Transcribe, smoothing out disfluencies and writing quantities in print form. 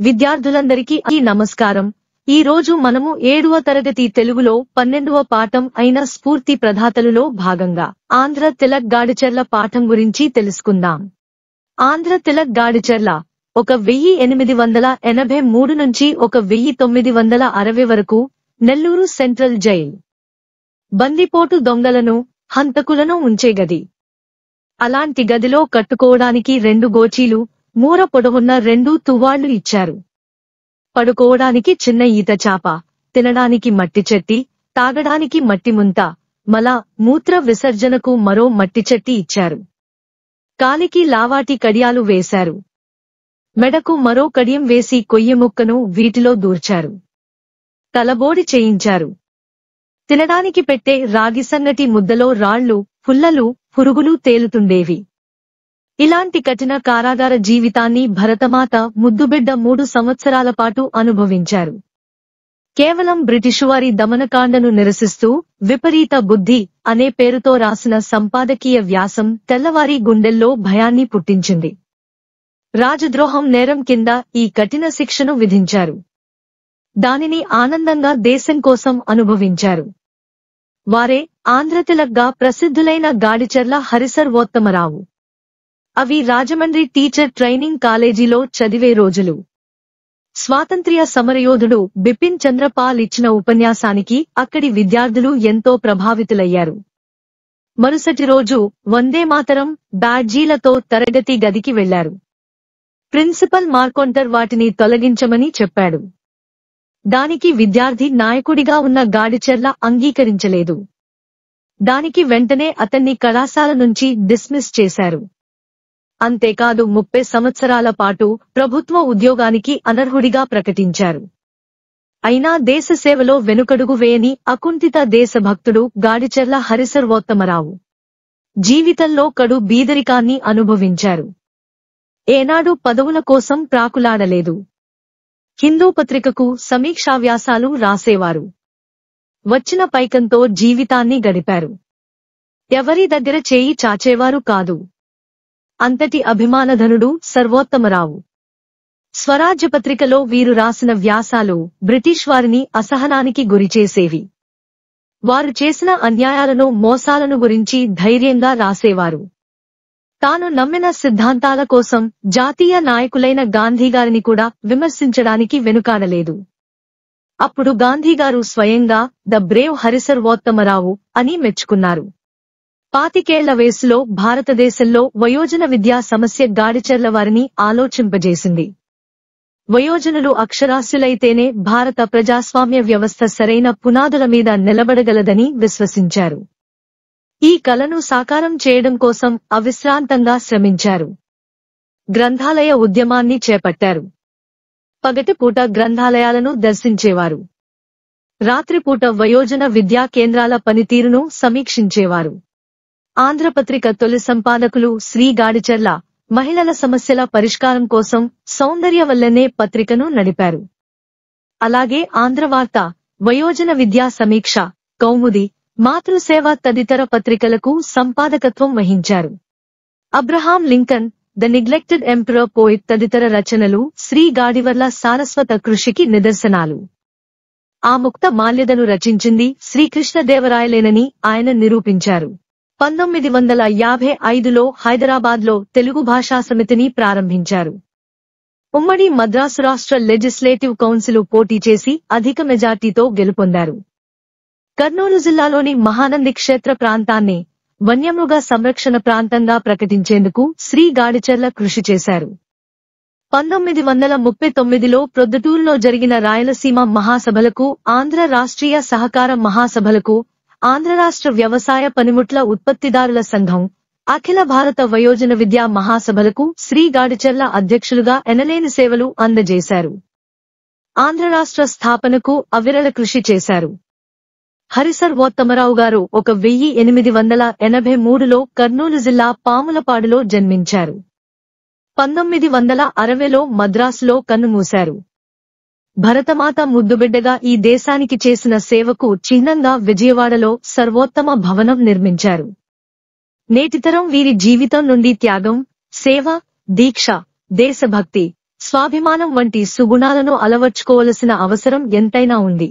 విద్యార్థులందరికీ నమస్కారం. ఈ రోజు మనము 7వ తరగతి తెలుగులో 12వ పాఠం అయిన స్ఫూర్తి ప్రదాతలులో భాగంగా ఆంధ్ర తిలక్ గాడిచర్ల పాఠం గురించి తెలుసుకుందాం. ఆంధ్ర తిలక్ గాడిచర్ల 1883 నుంచి 1960 వరకు నెల్లూరు సెంట్రల్ జైల్ బందిపోటు దొంగలను, హంతకులను ఉంచే గది. అలాంటి గదిలో కట్టుకోవడానికి 2 గోచీలు, మూర పొడవున్న 2 తువ్వాళ్లు ఇచ్చారు. పడుకోవడానికి చిన్న ఈత చాప, తినడానికి మట్టి చెట్టి, తాగడానికి మట్టి ముంత, మల మూత్ర విసర్జనకు మరో మట్టి చెట్టి ఇచ్చారు. కాలికి లావాటి కడియాలు వేశారు. మెడకు మరో కడియం వేసి కొయ్యముక్కను వీటిలో దూర్చారు. తలబోడి చేయించారు. తినడానికి పెట్టే రాగి సన్నటి ముద్దలో రాళ్లు, పుల్లలు, పురుగులు తేలుతుండేవి. ఇలాంటి కఠిన కారాగార జీవితాన్ని భరతమాత ముద్దుబిడ్డ 3 సంవత్సరాల పాటు అనుభవించారు. కేవలం బ్రిటిషువారి దమనకాండను నిరసిస్తూ విపరీత బుద్ధి అనే పేరుతో రాసిన సంపాదకీయ వ్యాసం తెల్లవారి గుండెల్లో భయాన్ని పుట్టించింది. రాజద్రోహం నేరం కింద ఈ కఠిన శిక్షను విధించారు. దానిని ఆనందంగా దేశం కోసం అనుభవించారు. వారే ఆంధ్రతిలక్గా ప్రసిద్ధులైన గాడిచర్ల హరిసర్వోత్తమరావు. అవి రాజమండ్రి టీచర్ ట్రైనింగ్ కాలేజీలో చదివే రోజులు. స్వాతంత్ర్య సమరయోధుడు బిపిన్ చంద్రపాల్ ఇచ్చిన ఉపన్యాసానికి అక్కడి విద్యార్థులు ఎంతో ప్రభావితులయ్యారు. మరుసటి రోజు వందేమాతరం బ్యాడ్జీలతో తరగతి గదికి వెళ్లారు. ప్రిన్సిపల్ మార్కొంటర్ వాటిని తొలగించమని చెప్పాడు. దానికి విద్యార్థి నాయకుడిగా ఉన్న గాడిచర్ల అంగీకరించలేదు. దానికి వెంటనే అతన్ని కళాశాల నుంచి డిస్మిస్ చేశారు. అంతేకాదు 30 సంవత్సరాల పాటు ప్రభుత్వ ఉద్యోగానికి అనర్హుడిగా ప్రకటించారు. అయినా దేశ సేవలో వెనుకడుగు వేయని అకుంఠిత దేశభక్తుడు గాడిచర్ల హరిసర్వోత్తమరావు. జీవితంలో కడు బీదరికాన్ని అనుభవించారు. ఏనాడు పదవుల కోసం ప్రాకులాడలేదు. హిందూ పత్రికకు సమీక్షావ్యాసాలు రాసేవారు. వచ్చిన పైకంతో జీవితాన్ని గడిపారు. ఎవరి దగ్గర చేయి చాచేవారు కాదు. అంతటి అభిమానధనుడు సర్వోత్తమరావు. స్వరాజ్య పత్రికలో వీరు రాసిన వ్యాసాలు బ్రిటిష్ వారిని అసహనానికి గురిచేసేవి. వారు చేసిన అన్యాయాలను, మోసాలను గురించి ధైర్యంగా రాసేవారు. తాను నమ్మిన సిద్ధాంతాల కోసం జాతీయ నాయకులైన గాంధీగారిని కూడా విమర్శించడానికి వెనుకాడలేదు. అప్పుడు గాంధీగారు స్వయంగా ద బ్రేవ్ హరిసర్వోత్తమరావు అని మెచ్చుకున్నారు. 25 వయసులో భారతదేశంలో వయోజన విద్యా సమస్య గాడిచర్ల వారిని ఆలోచింపజేసింది. వయోజనులు అక్షరాస్యులైతేనే భారత ప్రజాస్వామ్య వ్యవస్థ సరైన పునాదుల మీద నిలబడగలదని విశ్వసించారు. ఈ కలను సాకారం చేయడం కోసం అవిశ్రాంతంగా శ్రమించారు. గ్రంథాలయ ఉద్యమాన్ని చేపట్టారు. పగటిపూట గ్రంథాలయాలను దర్శించేవారు. రాత్రిపూట వయోజన విద్యా కేంద్రాల పనితీరును సమీక్షించేవారు. ఆంధ్రపత్రిక తొలి సంపాదకులు శ్రీ గాడిచర్ల మహిళల సమస్యల పరిష్కారం కోసం సౌందర్యవల్లనే పత్రికను నడిపారు. అలాగే ఆంధ్రవార్త, వయోజన విద్యా సమీక్ష, కౌముది, మాతృసేవ తదితర పత్రికలకు సంపాదకత్వం వహించారు. Abraham Lincoln, the neglected emperor poet తదితర రచనలు శ్రీ గాడివర్ల సారస్వత కృషికి నిదర్శనాలు. ఆ ముక్త మాల్యదను రచించింది శ్రీకృష్ణదేవరాయలేనని ఆయన నిరూపించారు. 1955లో హైదరాబాద్లో తెలుగు భాషా సమితిని ప్రారంభించారు. ఉమ్మడి మద్రాసు రాష్ట్ర లెజిస్లేటివ్ కౌన్సిల్ పోటీ చేసి అధిక మెజార్టీతో గెలుపొందారు. కర్నూలు జిల్లాలోని మహానంది క్షేత్ర ప్రాంతాన్ని వన్యమృగ సంరక్షణ ప్రాంతంగా ప్రకటించేందుకు శ్రీ గాడిచర్ల కృషి చేశారు. 1939లో ప్రొద్దుటూరులో జరిగిన రాయలసీమ మహాసభలకు, ఆంధ్ర రాష్ట్రీయ సహకార మహాసభలకు, ఆంధ్ర రాష్ట్ర వ్యవసాయ పనిముట్ల ఉత్పత్తిదారుల సంఘం, అఖిల భారత వయోజన విద్యా మహాసభలకు శ్రీ గాడిచర్ల అధ్యక్షులుగా ఎనలేని సేవలు అందజేశారు. ఆంధ్ర రాష్ట్ర స్థాపనకు అవిరళ కృషి చేశారు. హరిసర్వోత్తమరావు గారు 1883లో కర్నూలు జిల్లా పాములపాడులో జన్మించారు. 1960లో మద్రాసులో కన్నుమూశారు. భరతమాత ముద్దుబిడ్డగా ఈ దేశానికి చేసిన సేవకు చిహ్నంగా విజయవాడలో సర్వోత్తమ భవనం నిర్మించారు. నేటితరం వీరి జీవితం నుండి త్యాగం, సేవ, దీక్ష, దేశభక్తి, స్వాభిమానం వంటి సుగుణాలను అలవర్చుకోవలసిన అవసరం ఎంతైనా ఉంది.